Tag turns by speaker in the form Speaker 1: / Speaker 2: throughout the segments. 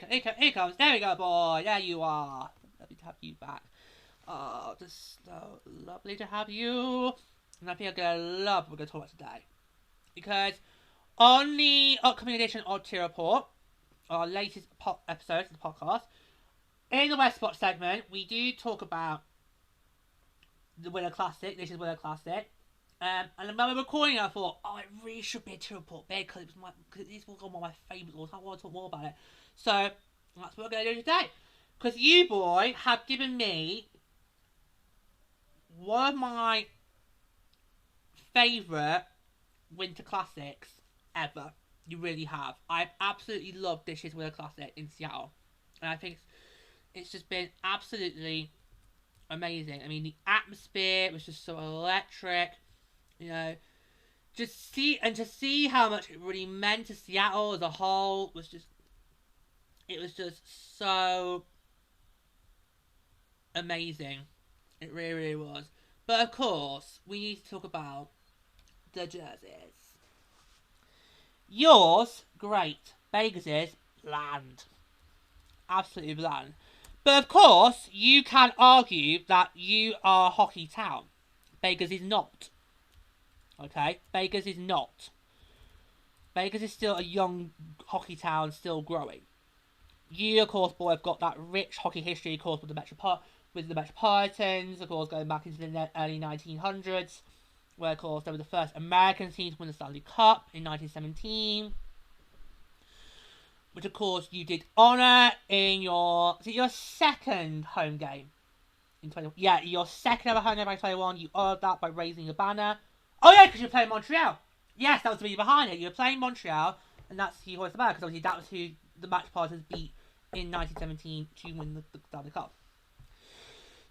Speaker 1: Here comes. There we go, boy. There you are. Lovely to have you back. Oh, just so lovely to have you. And I think I'm going to love what we're going to talk about today. Because on the upcoming edition of Tier Report, our latest episode of the podcast, in the West Spot segment, we do talk about the Winter Classic. This is Winter Classic. And when we were recording, I thought, oh, it really should be a Tier Report big because it's one of my favourite. I want to talk more about it. So that's what we're going to do today. Because you, boy, have given me one of my favourite Winter Classics ever. You really have. I've absolutely loved this year's Winter Classic in Seattle. And I think it's just been absolutely amazing. I mean, the atmosphere was just so electric. You know, to see how much it really meant to Seattle as a whole was just, it was just so amazing. It really, really was. But of course, we need to talk about the jerseys. Yours, great. Vegas's, bland. Absolutely bland. But of course, you can argue that you are a hockey town. Vegas is not. Okay? Vegas is not. Vegas is still a young hockey town, still growing. You, of course, boy, have got that rich hockey history, of course, with the Metropolitans, of course, going back into the early 1900s, where, of course, they were the first American team to win the Stanley Cup in 1917. Which, of course, you did honour in your second home game in 20. Yeah, your second ever home game by 21. You honoured that by raising a banner. Oh yeah, because you're playing Montreal. Yes, that was the reason behind it. You were playing Montreal, and that's who you hoisted the banner, because obviously that was who the Metropolitans beat in 1917 to win the Stanley Cup.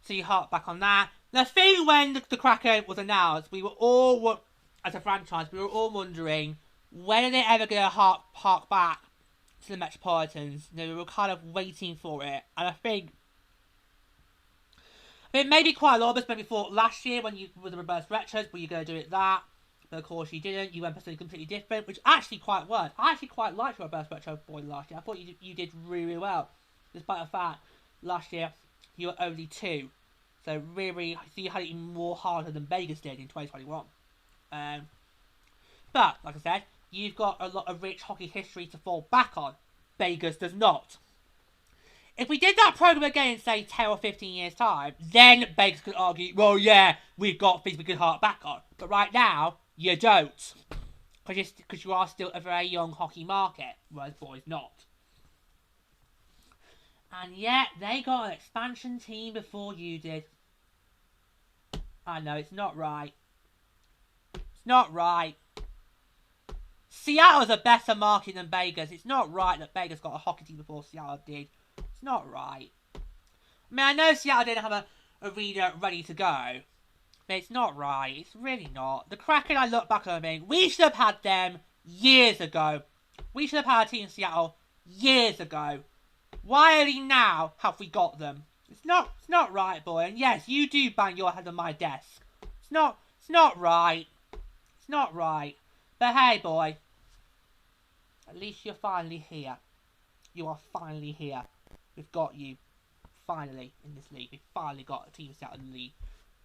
Speaker 1: So you hark back on that. The thing when the Kraken was announced, we were all, as a franchise, we were all wondering, when are they ever going to hark back to the Metropolitans? You know, we were kind of waiting for it. And I think maybe quite a lot of us maybe thought last year when you with the reverse retros, were you going to do it that? But of course you didn't. You went for something completely different, which actually quite worked. I actually quite liked your reverse retro boy last year. I thought you did really, really well, despite the fact last year you were only 2. So really, so you had it even more harder than Vegas did in 2021. But like I said, you've got a lot of rich hockey history to fall back on. Vegas does not. If we did that program again in, say, 10 or 15 years' time, then Vegas could argue, well, yeah, we've got things we could hark back on. But right now, you don't. Because you are still a very young hockey market, whereas boys not. And yet, they got an expansion team before you did. I know, it's not right. It's not right. Seattle's a better market than Vegas. It's not right that Vegas got a hockey team before Seattle did. It's not right. I mean, I know Seattle didn't have a arena ready to go, but it's not right. It's really not. The Kraken, I look back on them, we should have had them years ago. We should have had a team in Seattle years ago. Why only now have we got them? It's not right, boy. And yes, you do bang your head on my desk. It's not right. It's not right. But hey, boy, at least you're finally here. You are finally here. We've got you, finally, in this league. We've finally got a team set in the league.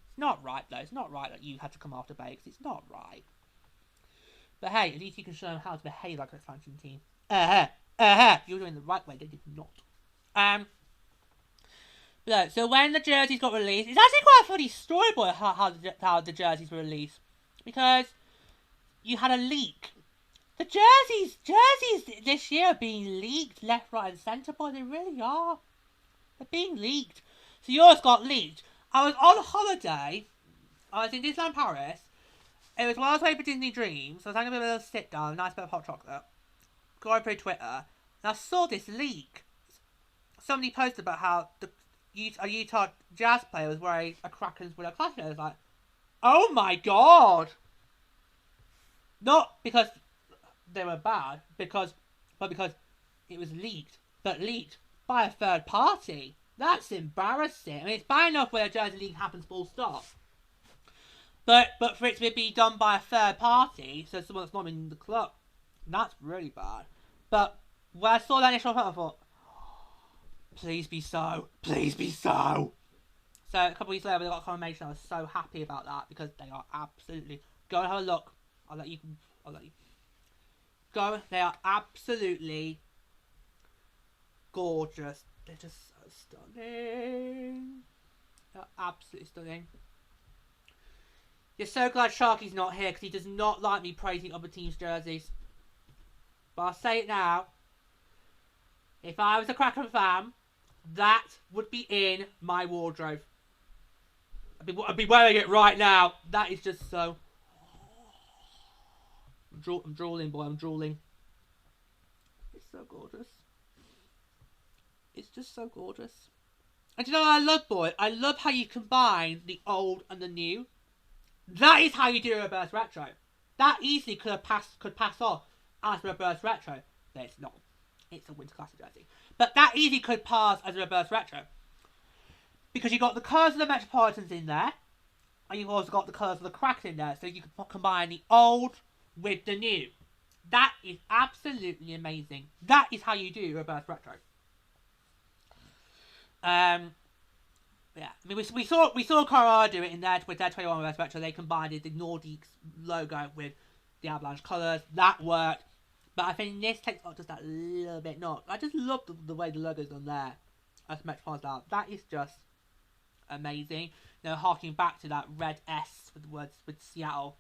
Speaker 1: It's not right, though. It's not right that you had to come after Vegas. It's not right. But hey, at least you can show them how to behave like an expansion team. You're doing the right way. They did not. But so when the jerseys got released, it's actually quite a funny story, boy, how the jerseys were released. Because you had a leak. The jerseys this year are being leaked left, right, and centre, boy. They really are. They're being leaked. So yours got leaked. I was on holiday. I was in Disneyland Paris. It was while I was waiting for Disney Dreams. So I was having a bit of a sit down, a nice bit of hot chocolate. Going through Twitter, and I saw this leak. Somebody posted about how a Utah Jazz player was wearing a Kraken's Winter Classic. I was like, oh my god! Not because they were bad, but because it was leaked. But leaked by a third party. That's embarrassing. I mean, it's bad enough when a jersey leak happens, full stop. But for it to be done by a third party, so someone that's not in the club, that's really bad. But when I saw that initial photo, I thought, Please be so. Please be so. So a couple weeks later, we got confirmation. I was so happy about that because they are absolutely. Go and have a look. I'll let you. Go. They are absolutely gorgeous. They're just so stunning. They're absolutely stunning. You're so glad Sharky's not here because he does not like me praising other teams' jerseys. But I'll say it now. If I was a Kraken fan, that would be in my wardrobe. I'd be wearing it right now. That is just so... I'm drooling, boy. I'm drooling. It's so gorgeous. It's just so gorgeous. And you know what I love, boy? I love how you combine the old and the new. That is how you do a reverse retro. That easily could pass off as a reverse retro. But it's not. It's a Winter Classic jersey. But that easily could pass as a reverse retro. Because you've got the colours of the Metropolitans in there. And you've also got the colours of the Kraken in there. So you can combine the old with the new. That is absolutely amazing. That is how you do reverse retro. Yeah, I mean, we saw Colorado do it in with their 21 reverse retro. They combined the Nordiques logo with the Avalanche colours. That worked. But I think this takes off just that little bit. Not. I just love the way the logo's on there. As Metropolitan out. That is just amazing. You know, harking back to that red S with the words with Seattle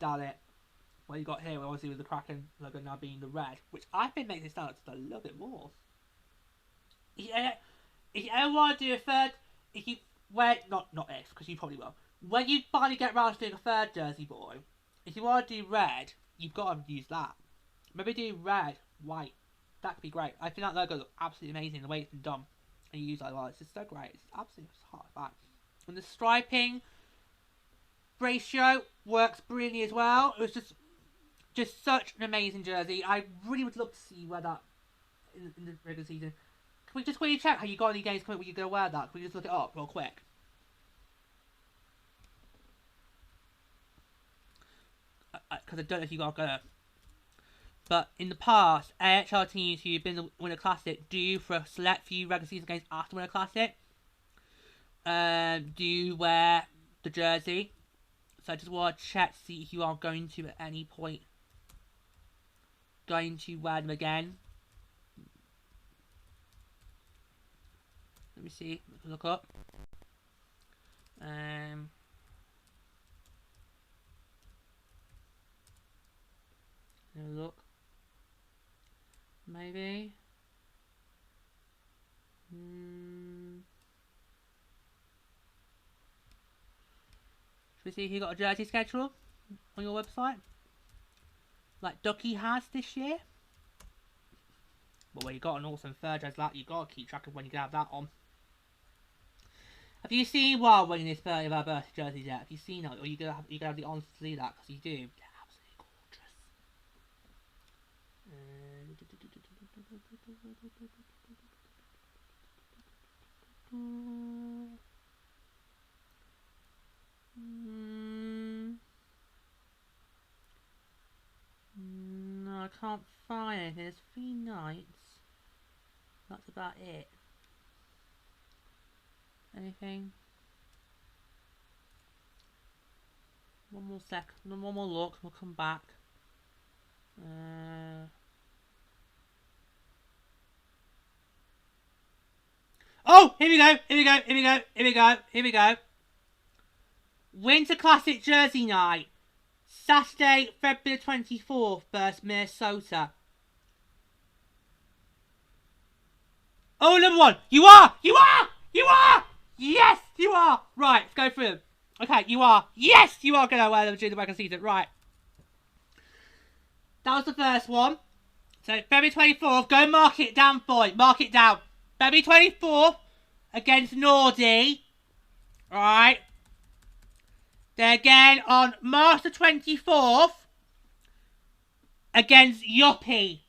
Speaker 1: down it. What you got here, obviously, with the Kraken logo now being the red, which I think makes it stand out just a little bit more. Yeah. If you ever want to do a third, if you not if, because you probably will. When you finally get round to doing a third jersey, boy, if you want to do red, you've got to use that. Maybe do red, white. That could be great. I think that logo looks absolutely amazing the way it's been done, and you use that well. It's just so great. It's absolutely hard back. And the striping ratio works brilliantly as well. It was just such an amazing jersey. I really would love to see you wear that in the regular season. Can we just quickly check how you got any games coming where you're going to wear that? Can we just look it up real quick? Because I don't know if you got to. But in the past, AHL teams who've been the Winter Classic do for a select few regular season games after Winter Classic. Do wear the jersey. So I just want to check to see if you are going to at any point wear them again. Let me see. Look up. Have a look. Maybe. Should we see if you got a jersey schedule on your website? Like Ducky has this year? But when you got an awesome third jersey like that, you got to keep track of when you can have that on. Have you seen Wild winning this 30th of our birthday jerseys yet? Have you seen that? Or you gonna have the honor to see that? Because you do. They're absolutely gorgeous. No, I can't find anything. There's 3 nights. That's about it. Anything? One more sec. One more look. We'll come back. Oh! Here we go! Here we go! Here we go! Here we go! Here we go! Winter Classic Jersey Night. Saturday, February 24th versus Minnesota. Oh, number 1. You are! You are! You are! Yes, you are! Right, let's go through them. Okay, you are. Yes, you are going to wear them during the regular season. Right. That was the first one. So, February 24th. Go mark it down, boy. Mark it down. February 24th against Nordy. Alright. Then again on March the 24th against Yoppie.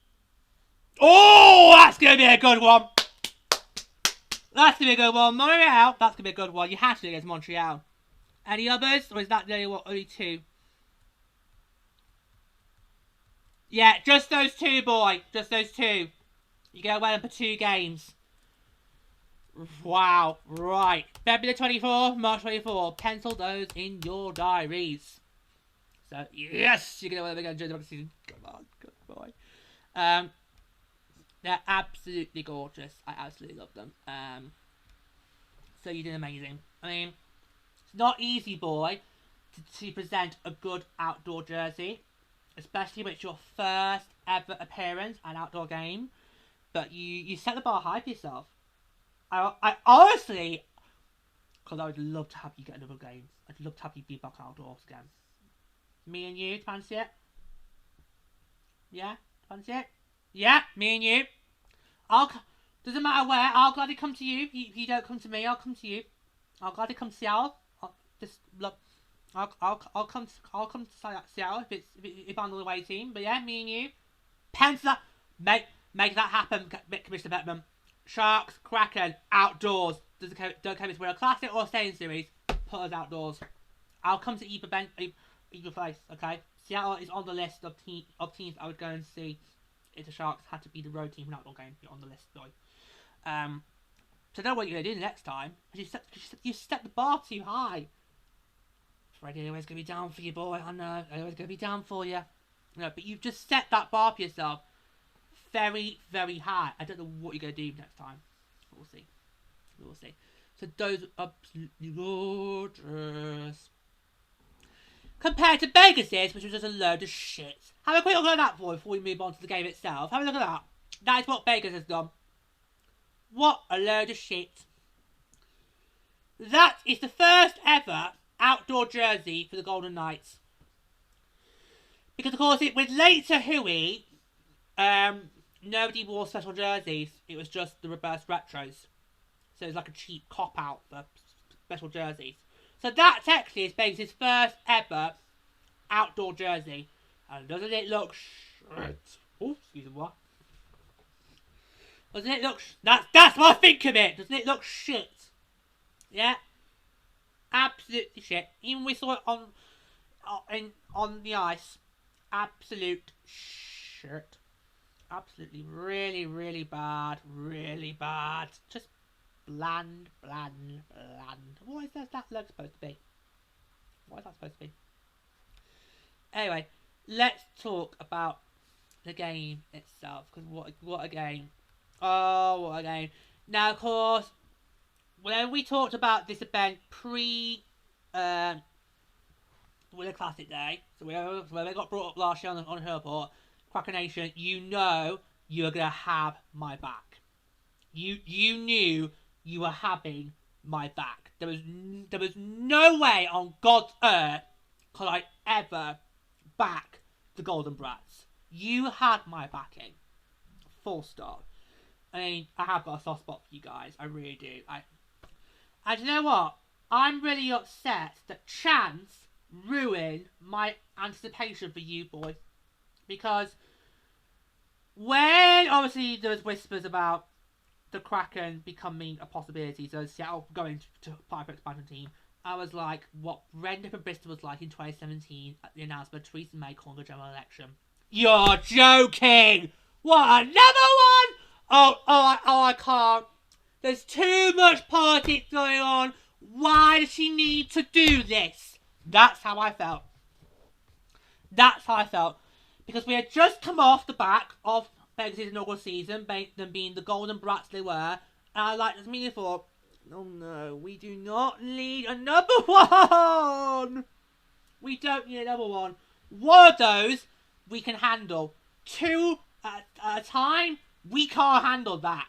Speaker 1: Oh, that's going to be a good one. That's going to be a good one. Montreal, that's going to be a good one. You have to do against Montreal. Any others? Or is that the only 2? Yeah, just those 2, boy. Just those 2. You get away for 2 games. Wow. Right. February 24, March 24. Pencil those in your diaries. So, yes! You get away again during the rugby season. Come on. Good boy. They're absolutely gorgeous. I absolutely love them. So you did amazing. I mean, it's not easy, boy, to present a good outdoor jersey. Especially when it's your first ever appearance at an outdoor game. But you set the bar high for yourself. I honestly, because I would love to have you get another game. I'd love to have you be back outdoors again. Me and you, fancy it? Yeah? Fancy it? Yeah, me and you. Doesn't matter where, I'll gladly come to you. If you don't come to me, I'll come to you. I'll gladly come to Seattle. I'll come to Seattle if I'm on the away team. But yeah, me and you. Pencil that. Make that happen, Commissioner Bettman. Sharks, Kraken, outdoors. Don't care if we're a classic or a staying series. Put us outdoors. I'll come to either place. Okay. Seattle is on the list of teams I would go and see if the Sharks had to be the road team for an outdoor game. You're on the list, boy. So I know what you're gonna do next time. You set the bar too high. Freddie always gonna be down for you, boy. I know. Always gonna be down for you. No, but you've just set that bar for yourself very, very high. I don't know what you're gonna do next time. We'll see. We'll see. So those are absolutely gorgeous. Compared to Vegas's, which was just a load of shit. Have a quick look at that before we move on to the game itself. Have a look at that. That is what Vegas has done. What a load of shit. That is the first ever outdoor jersey for the Golden Knights. Because of course, with later Hui, nobody wore special jerseys. It was just the reverse retros. So it's like a cheap cop-out for special jerseys. So that technically is Vegas' first ever outdoor jersey. And doesn't it look shit? Oh, excuse me, what? Doesn't it look... That's what I think of it! Doesn't it look shit? Yeah? Absolutely shit. Even we saw it on the ice. Absolute shit. Absolutely really, really bad. Really bad. Just bland. What is that look supposed to be? What is that supposed to be? Anyway, let's talk about the game itself. Because what a game. Oh, what a game. Now, of course, when we talked about this event the Winter Classic Day, so when they got brought up last year on her report, Kraken Nation, you know you're going to have my back. You knew you were having my back. There was no way on God's earth could I ever back the Golden Brats. You had my backing. Full stop. I mean, I have got a soft spot for you guys. I really do. And you know what? I'm really upset that Chance ruined my anticipation for you, boy. Because when, obviously, there was whispers about the Kraken becoming a possibility, so Seattle going to apply for expansion team, I was like, what Brendan from Bristol was like in 2017 at the announcement of Theresa May calling a general election. You're joking! What, another one? I can't. There's too much politics going on. Why does she need to do this? That's how I felt. That's how I felt. Because we had just come off the back of Vegas' inaugural season, them being the Golden Brats they were. And I like this meaning thought, oh no, we do not need another one. We don't need another one. One of those we can handle. 2 at a time, we can't handle that.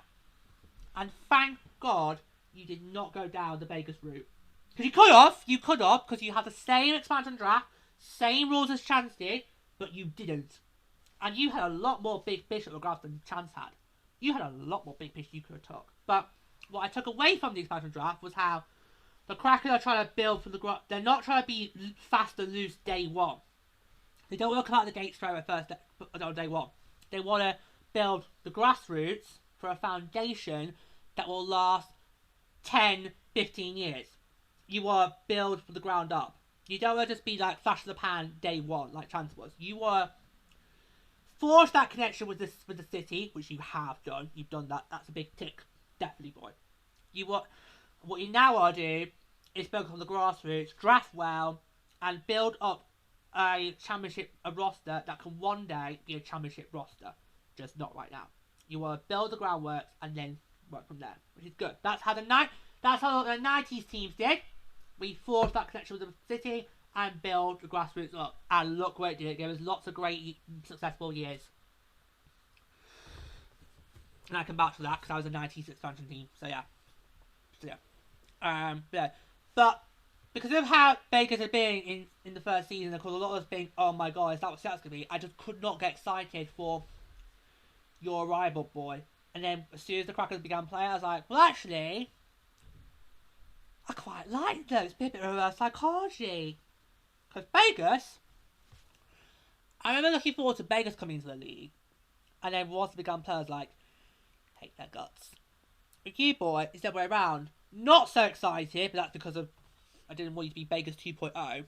Speaker 1: And thank God you did not go down the Vegas route. Because you could have, because you had the same expansion draft, same rules as Chance did, but you didn't. And you had a lot more big fish at the draft than Chance had. You had a lot more big fish you could have took. But what I took away from the expansion draft was how the Kraken are trying to build from the ground. They're not trying to be fast and loose day one. They don't want to come out of the gate straight on day one. They want to build the grassroots for a foundation that will last 10, 15 years. You want to build from the ground up. You don't want to just be like flash in the pan day one like Chance was. You want to forged that connection with the city, which you have done. You've done that. That's a big tick, definitely, boy. What you now want to do is focus on the grassroots, draft well, and build up a roster that can one day be a championship roster. Just not right now. You want to build the groundwork and then work from there, which is good. That's how the 90s teams did. We forged that connection with the city and build the grassroots up. And look where it did. It gave us lots of great, successful years. And I come back to that because I was a 90s expansion team. So yeah. But because of how Vegas had been in the first season, and because a lot of us being, oh my god, is that what Seattle's going to be? I just could not get excited for your arrival, boy. And then as soon as the Kraken began playing, I was like, well, actually, I quite like those. It's a bit of reverse psychology. Because Vegas, I remember looking forward to Vegas coming into the league. And then once it began players like, take their guts. With you, boy, it's the other way around. Not so excited, but that's because of I didn't want you to be Vegas 2.0.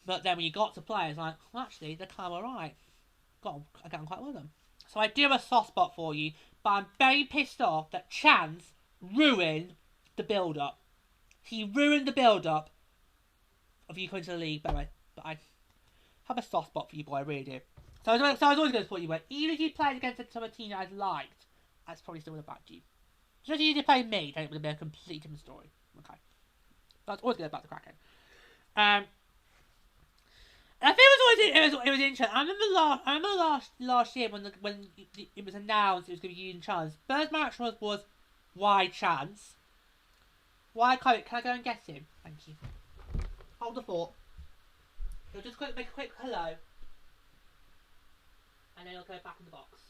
Speaker 1: But then when you got to play, it's like, well, actually, they're kind of alright. I got on quite well with them. So I do have a soft spot for you, but I'm very pissed off that Chance ruined the build-up. He ruined the build-up of you coming to the league, by the way. But I have a soft spot for you, boy, I really do. So I was always going to support you, but even if you played against some of the team that I liked, that's probably still would have backed you. Just if you did play me, then it would have been a completely different story. Okay. But I was always going to back the Kraken. I think it was interesting. I remember last year when it was announced it was going to be you and Chance. First match was why Chance? Why can I go and guess him? Thank you. Hold the thought. He'll just make a quick hello, and then he'll go back in the box.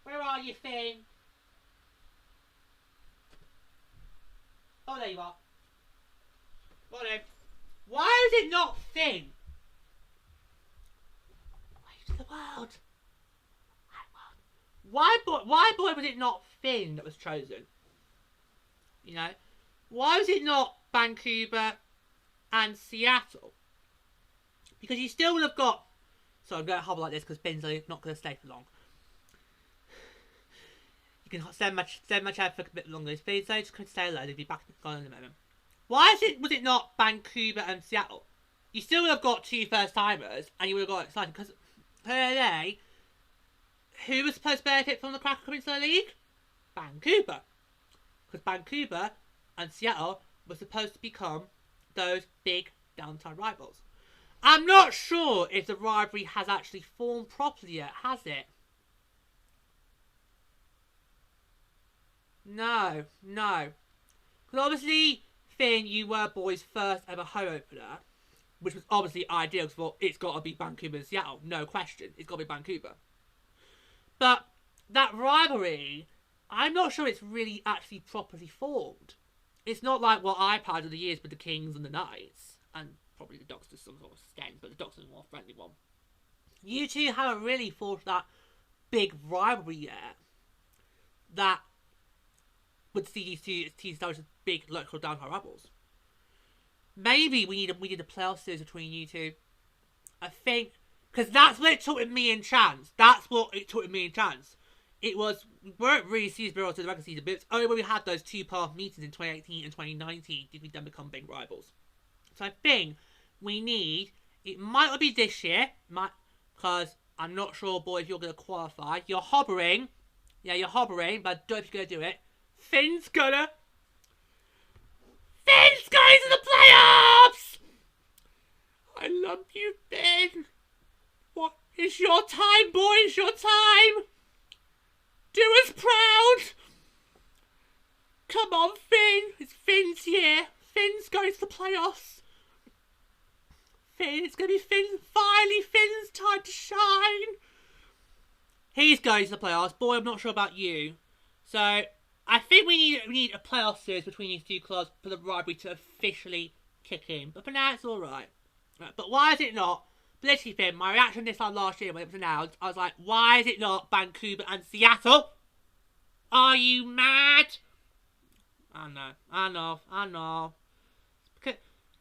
Speaker 1: Where are you, Finn? Oh, there you are. Morning. Why is it not Finn? Wave to the world. Why boy was it not Finn that was chosen? You know? Why was it not Vancouver and Seattle? Because you still would have got... So I'm going to hobble like this because Finn's not going to stay for long. You can send my chat for a bit longer. Please just going to stay alone. They'll be back gone in a moment. Why was it not Vancouver and Seattle? You still would have got two first timers, and you would have got excited because today, who was supposed to benefit from the Kraken coming to the league? Vancouver, because Vancouver and Seattle were supposed to become those big downtown rivals. I'm not sure if the rivalry has actually formed properly yet, has it? No. Because obviously, Finn, you were boys' first ever home opener, which was obviously ideal because it's got to be Vancouver and Seattle. No question. It's got to be Vancouver. But that rivalry, I'm not sure it's really actually properly formed. It's not like what I've had over the years with the Kings and the Knights, and probably the Ducks to some sort of extent, but the Ducks are a more friendly one. You two haven't really forged that big rivalry yet that would see these two teams establish as big local downtown rivals. Maybe we need a playoff series between you two. I think because that's what it took with me and Chance. It was we weren't really serious build to the regular season, but it's only when we had those two-part meetings in 2018 and 2019 did we then become big rivals. So I think we need, it might not be this year, because I'm not sure, boy, if you're going to qualify. You're hovering, but I don't know if you're going to do it. Finn's going to the playoffs! I love you, Finn. What? It's your time, boy, it's your time. Do us proud. Come on, Finn. It's Finn's year. Finn's going to the playoffs. Finn, it's going to be finally Finn's time to shine. He's going to the playoffs. Boy, I'm not sure about you. So, I think we need a playoff series between these two clubs for the rivalry to officially kick in. But for now, it's alright. But why is it not? Literally, Finn, my reaction this time last year when it was announced, I was like, why is it not Vancouver and Seattle? Are you mad? I know.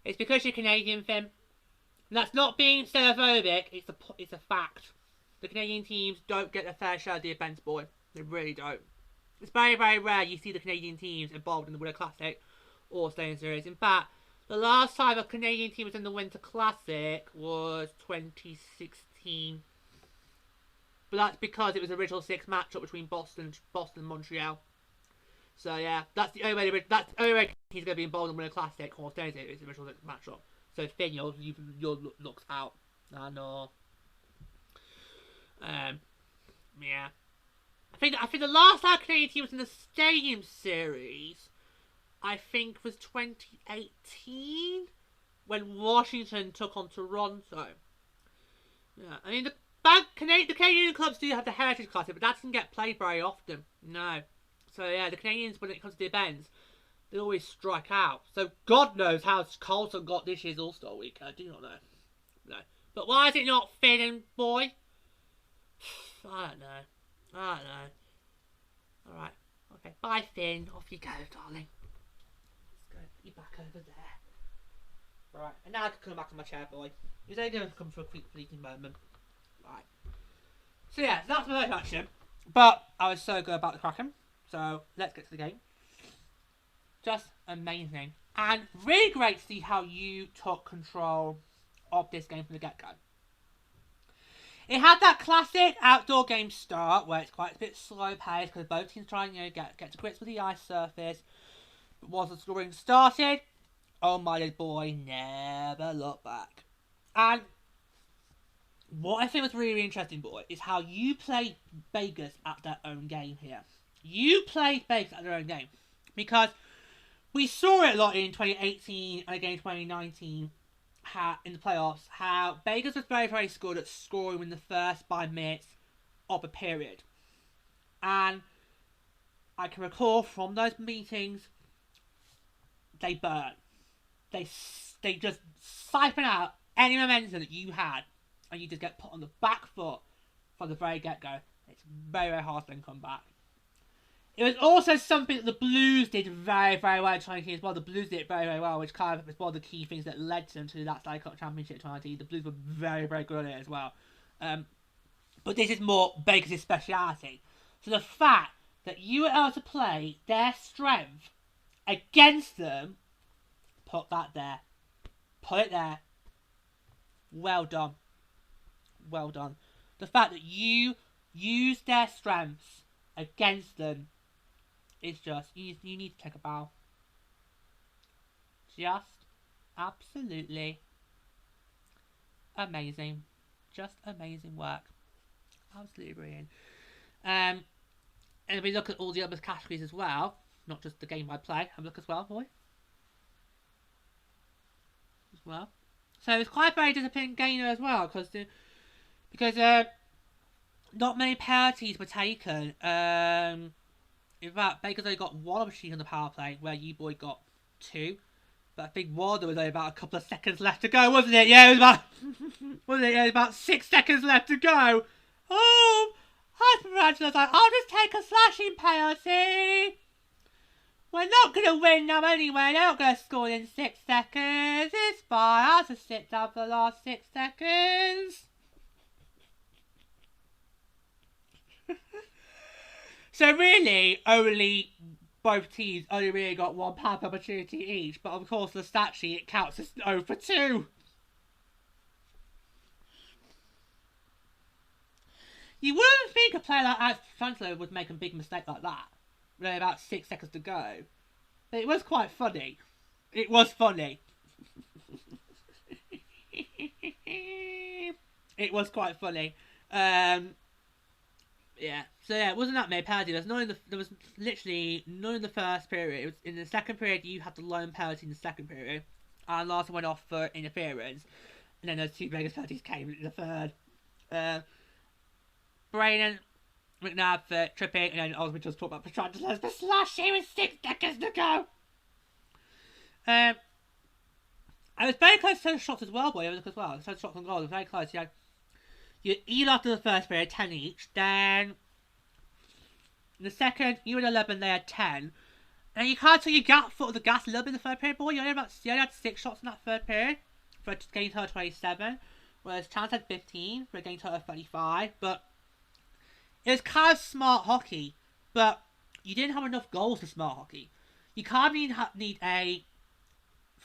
Speaker 1: It's because you're Canadian, Finn. And that's not being xenophobic, it's a fact. The Canadian teams don't get a fair share of the events, boy. They really don't. It's very, very rare you see the Canadian teams involved in the Winter Classic or Stadium Series. In fact, the last time a Canadian team was in the Winter Classic was 2016. But that's because it was the original 6 matchup between Boston and Montreal. So yeah, that's the only way he's going to be involved in the Winter Classic or Stadium Series, the original matchup. So Finn, your looks out. I know. Yeah. I think the last time Canadian team was in the Stadium Series, I think was 2018 when Washington took on Toronto. Yeah, I mean the Canadian clubs do have the Heritage Classic, but that doesn't get played very often. No. So yeah, the Canadians, when it comes to the events, they always strike out. So God knows how Carlton got this year's All-Star Week. I do not know. No. But why is it not Finn and Boy? I don't know. Alright. Okay. Bye, Finn. Off you go, darling. Let's go. Put you back over there. Right. And now I can come back on my chair, boy. He's only going to come for a quick fleeting moment. Right. So yeah, that's my first action. But I was so good about the Kraken. So let's get to the game. Just amazing. And really great to see how you took control of this game from the get-go. It had that classic outdoor game start where it's quite a bit slow paced because both teams trying to get to grips with the ice surface. But once the scoring started, oh my little boy, never look back. And what I think was really interesting, boy, is how you played Vegas at their own game here. You played Vegas at their own game. Because we saw it a lot in 2018 and again 2019 in the playoffs, how Vegas was very, very good at scoring in the first 5 minutes of a period. And I can recall from those meetings, they burn. They just siphon out any momentum that you had, and you just get put on the back foot from the very get-go. It's very, very hard to then come back. It was also something that the Blues did very, very well in 2019 as well. The Blues did it very, very well, which kind of was one of the key things that led them to that Stanley Cup Championship 2019. The Blues were very, very good at it as well. But this is more Vegas' speciality. So the fact that you were able to play their strength against them, put that there. Put it there. Well done. Well done. The fact that you used their strengths against them, it's just, you need to take a bow. Just absolutely amazing. Just amazing work. Absolutely brilliant. And if we look at all the other categories as well, not just the game I play, have a look as well, boy. As well. So it's quite a very disciplined game as well, because not many penalties were taken. In fact, Baker's only got 1 opportunity on the power play, where you boy got 2. But I think one there was only about a couple of seconds left to go, wasn't it? Yeah, it was about wasn't it? Yeah, it was about 6 seconds left to go. Oh, Hyperantula's like, I'll just take a slashing penalty. We're not gonna win now anyway. They're not gonna score in 6 seconds. It's fine. I'll just sit down for the last 6 seconds. So really, both teams only really got 1 power opportunity each, but of course the stat sheet, it counts as 0 for 2. You wouldn't think a player like Alex Pietrangelo would make a big mistake like that. Really about 6 seconds to go. But it was quite funny. It was funny. It was quite funny. Yeah, so yeah, it wasn't that many penalties. There was literally none in the first period. It was in the second period you had the lone penalty in the second period, and Larson went off for interference, and then those 2 Vegas penalties came in the third. Braden McNabb for tripping, and then we just talked about Pietrangelo for slashing with 6 seconds to go. I was very close to the shots as well, boy. Look as well. The shots on goal was very close. You eat after the first period, 10 each. Then in the second, you had 11, they had 10. And you can't tell you got foot of the gas a little bit in the third period, boy. You only had 6 shots in that third period for a game total of 27, whereas Chance had 15 for a game total of 35. But it was kind of smart hockey, but you didn't have enough goals for smart hockey. You kind of need a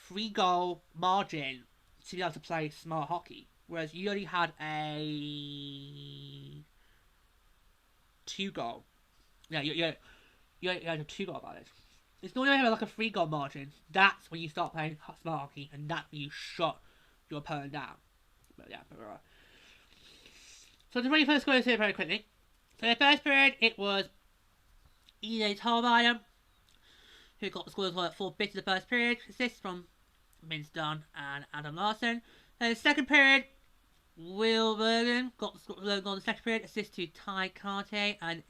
Speaker 1: 3-goal margin to be able to play smart hockey, whereas you only had a 2-goal. Yeah, you had a 2-goal about it. It's normally have like a 3-goal margin. That's when you start playing smart hockey, and that's when you shut your opponent down. But yeah, right. So the 21st score is here very quickly. So the first period, it was E.A. Tolmeyer, who got the score at 4 bits in the first period. Assists from Vince Dunn and Adam Larson. Then the second period, Will Bergen got the score in the second period. Assist to Ty Carte and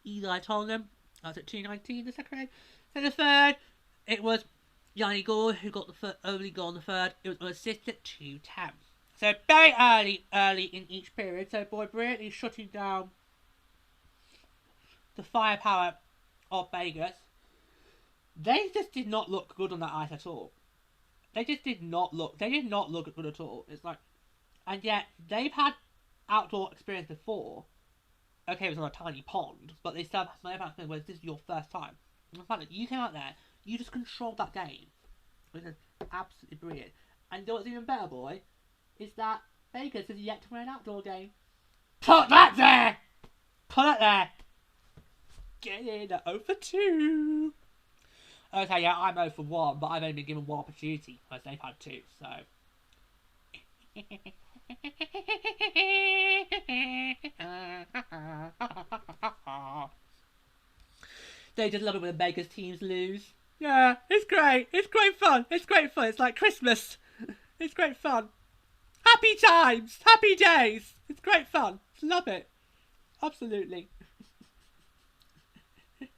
Speaker 1: Eli Tolman. That was at 2:19 in the second period. Then the third, it was Yanni Gore who got the only goal in the third. It was an assist at 2:10. So very early in each period. So boy, brilliantly shutting down the firepower of Vegas. They just did not look good on that ice at all. They just did not look. They did not look good at all. It's like, and yet they've had outdoor experience before. Okay, it was on a tiny pond, but they still have experience where this is your first time. And the fact that you came out there, you just controlled that game. It was absolutely brilliant. And what's even better, boy, is that Vegas has yet to win an outdoor game. Put that there! Put it there! Get in at 0 for 2. Okay, yeah, I'm 0 for 1, but I've only been given 1 opportunity, whereas they've had 2, so. They just love it when Vegas teams lose. Yeah, it's great. It's great fun. It's great fun. It's like Christmas. It's great fun. Happy times. Happy days. It's great fun. Love it. Absolutely.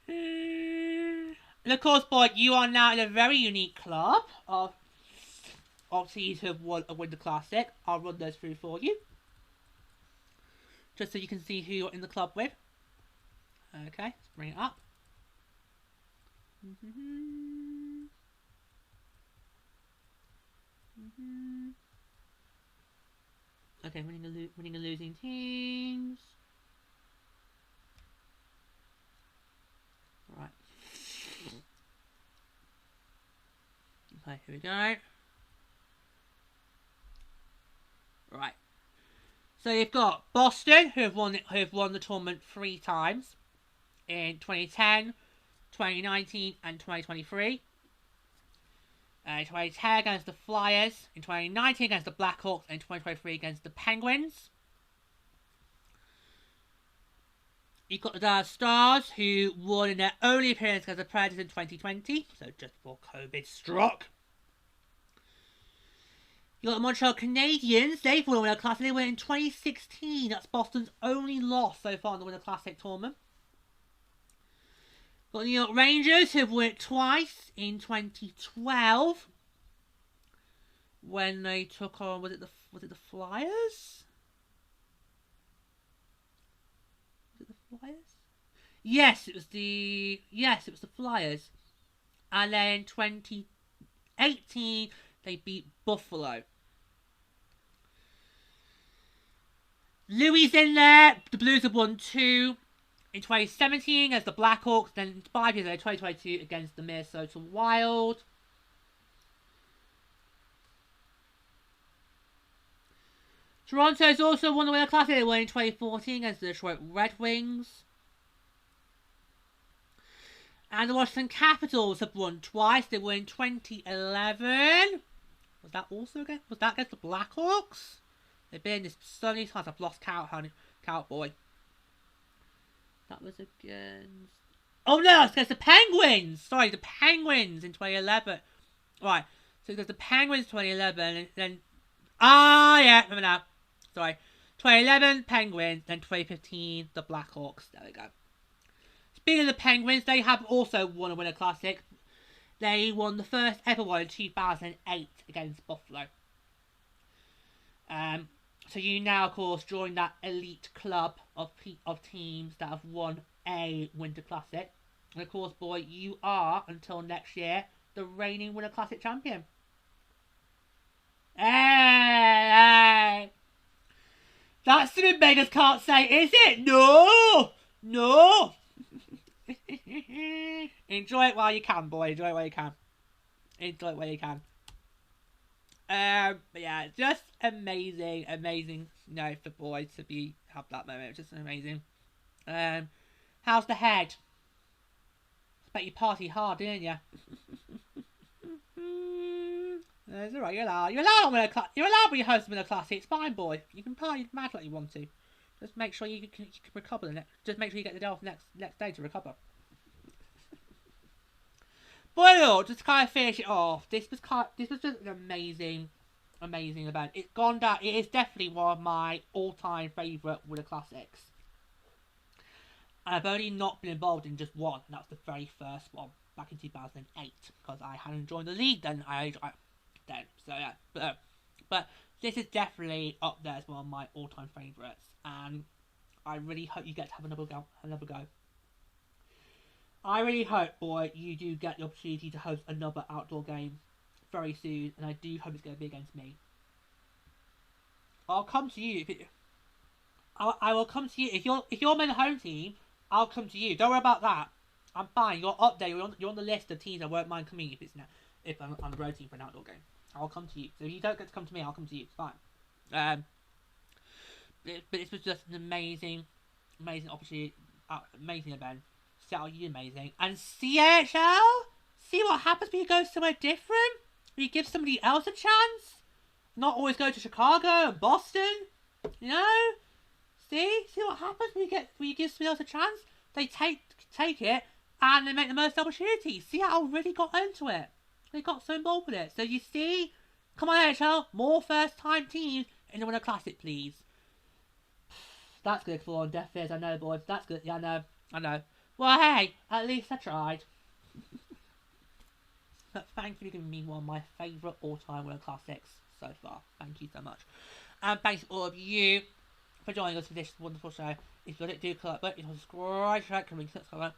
Speaker 1: And of course, boy, you are now in a very unique club of teams who have won the Classic. I'll run those through for you, just so you can see who you're in the club with. Okay, let's bring it up. Okay, winning and losing teams. Right. Okay, here we go. Right. So you've got Boston, who have won the tournament 3 times in 2010, 2019, and 2023. 2010 against the Flyers, in 2019 against the Blackhawks, and 2023 against the Penguins. You've got the Dallas Stars, who won in their only appearance against the Predators in 2020, so just before COVID struck. You've got the Montreal Canadiens. They've won a Winter Classic. They won in 2016. That's Boston's only loss so far in the Winter Classic tournament. Got the New York Rangers, who have won it twice in 2012 when they took on, was it the Flyers? Was it the Flyers? Yes, it was the Flyers. And then 2018 they beat Buffalo. Louis in there. The Blues have won 2. In 2017 against the Blackhawks, then 5 years ago, 2022 against the Minnesota Wild. Toronto's also won the Winter Classic. They won in 2014 against the Detroit Red Wings. And the Washington Capitals have won twice. They won in 2011. Was that against the Blackhawks? They've been this so many times I've lost count, honey. Count, boy. That was against... Oh no, it's against the Penguins! Sorry, the Penguins in 2011. Right, so it's the Penguins 2011, and then... yeah, remember now. Sorry. 2011, Penguins, then 2015, the Blackhawks. There we go. Speaking of the Penguins, they have also won a Winter Classic. They won the first ever one in 2008 against Buffalo. So you now, of course, join that elite club of teams that have won a Winter Classic. And of course, boy, you are, until next year, the reigning Winter Classic champion. Hey! That's something beggars can't say, is it? No! No! Enjoy it while you can, boy. Enjoy it while you can. Enjoy it while you can. But yeah, just amazing, for boys to have that moment. Just amazing. How's the head? I bet you party hard, didn't you? It's alright, you're allowed. You're allowed when your husband in a class. It's fine, boy. You can party mad like you want to. Just make sure you can recover the next. Just make sure you get the day off next day to recover. But look, just to kind of finish it off, this was just an amazing event. It's gone down. It is definitely one of my all-time favourite Winter Classics. And I've only not been involved in just one. And that was the very first one back in 2008 because I hadn't joined the league then. So yeah, but this is definitely up there as one of my all-time favourites, and I really hope you get to have another go. I really hope, boy, you do get the opportunity to host another outdoor game very soon, and I do hope it's going to be against me. I'll come to you I will come to you if you're my home team. I'll come to you. Don't worry about that. I'm fine. You're up there. You're on the list of teams I won't mind coming if I'm on the road team for an outdoor game. I'll come to you. So if you don't get to come to me, I'll come to you. It's fine. But this was just an amazing opportunity, amazing event. Seattle, you amazing. And CHL, see what happens when you go somewhere different. When you give somebody else a chance. Not always go to Chicago and Boston. You know. See what happens when you give somebody else a chance. They take it and they make the most opportunities. Seattle really got into it. They got so involved with it. So you see, come on NHL, more first-time teams in the Winter Classic, please. That's good for on deaf ears, I know, boys. That's good. Yeah, I know. Well, hey, at least I tried. But thank you for giving me one of my favourite all-time Winter Classics so far. Thank you so much. And thanks to all of you for joining us for this wonderful show. If you like it, do click that button, subscribe, share, comment, subscribe.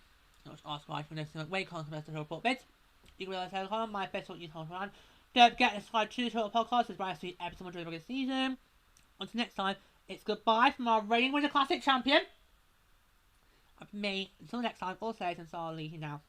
Speaker 1: Ask why for this. When you can't come to the report bits. You can realize how my best what you can around. Don't forget to subscribe to the Total Podcast as well as to episode 1 of the season. Until next time, it's goodbye from our reigning Winter Classic champion. And for me, until next time, all says and so I'll leave you now.